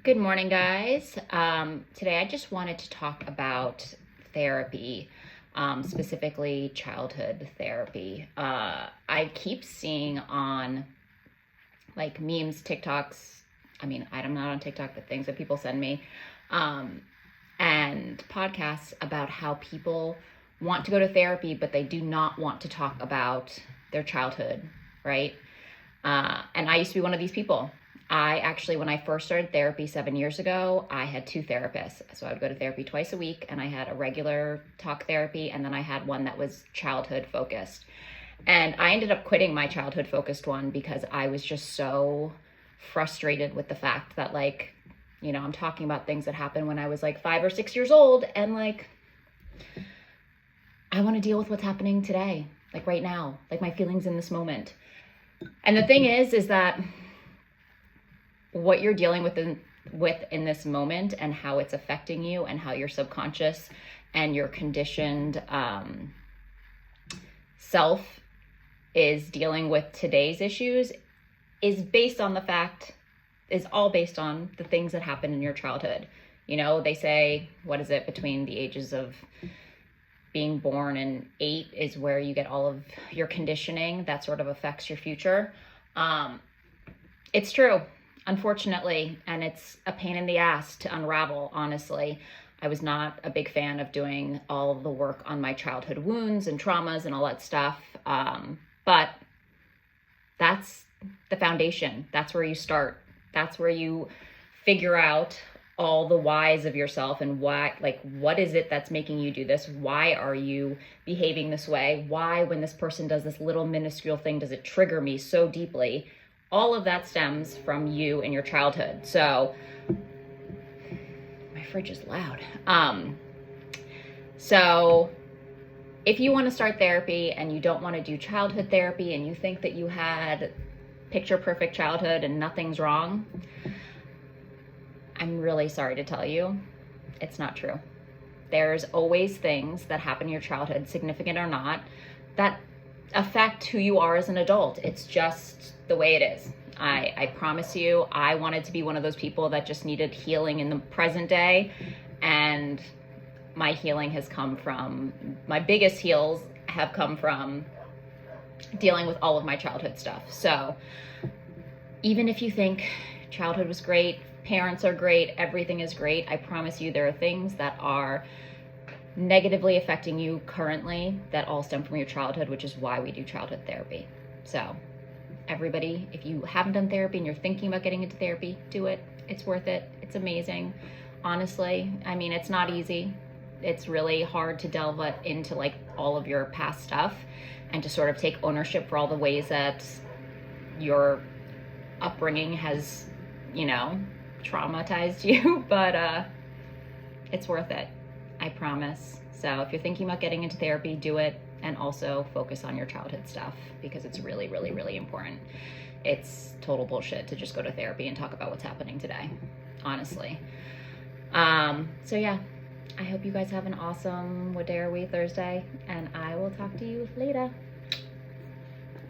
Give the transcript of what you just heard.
Good morning, guys. Today I just wanted to talk about therapy, specifically childhood therapy. I keep seeing on like memes, TikToks. I'm not on TikTok, but things that people send me, um, and podcasts about how people want to go to therapy, but they do not want to talk about their childhood, right? And I used to be one of these people. I actually, when I first started therapy 7 years ago, I had two therapists. So I would go to therapy twice a week, and I had a regular talk therapy, and then I had one that was childhood focused. And I ended up quitting my childhood focused one because I was just so frustrated with the fact that, I'm talking about things that happened when I was like 5 or 6 years old, and I want to deal with what's happening today, like right now, like my feelings in this moment. And the thing is that what you're dealing with in this moment and how it's affecting you and how your subconscious and your conditioned self is dealing with today's issues is all based on the things that happened in your childhood. They say, what is it, between the ages of being born and 8 is where you get all of your conditioning that sort of affects your future. It's true, unfortunately, and it's a pain in the ass to unravel, honestly. I was not a big fan of doing all of the work on my childhood wounds and traumas and all that stuff. But that's the foundation. That's where you start. That's where you figure out all the whys of yourself and why, what is it that's making you do this? Why are you behaving this way? Why, when this person does this little minuscule thing, does it trigger me so deeply? All of that stems from you and your childhood. So my fridge is loud. So if you want to start therapy and you don't want to do childhood therapy and you think that you had picture perfect childhood and nothing's wrong, I'm really sorry to tell you, it's not true. There's always things that happen in your childhood, significant or not, that affect who you are as an adult. It's just the way it is. I promise you, I wanted to be one of those people that just needed healing in the present day. And my healing has come from, my biggest heals have come from dealing with all of my childhood stuff. So even if you think childhood was great, parents are great, everything is great, I promise you there are things that are negatively affecting you currently that all stem from your childhood, which is why we do childhood therapy. So everybody, if you haven't done therapy and you're thinking about getting into therapy, do it. It's worth it. It's amazing. Honestly, it's not easy. It's really hard to delve into all of your past stuff and to sort of take ownership for all the ways that your upbringing has, traumatized you, but it's worth it. I promise. So if you're thinking about getting into therapy, do it, and also focus on your childhood stuff because it's really, really, really important. It's total bullshit to just go to therapy and talk about what's happening today, honestly. So yeah, I hope you guys have an awesome What Day Are We Thursday, and I will talk to you later.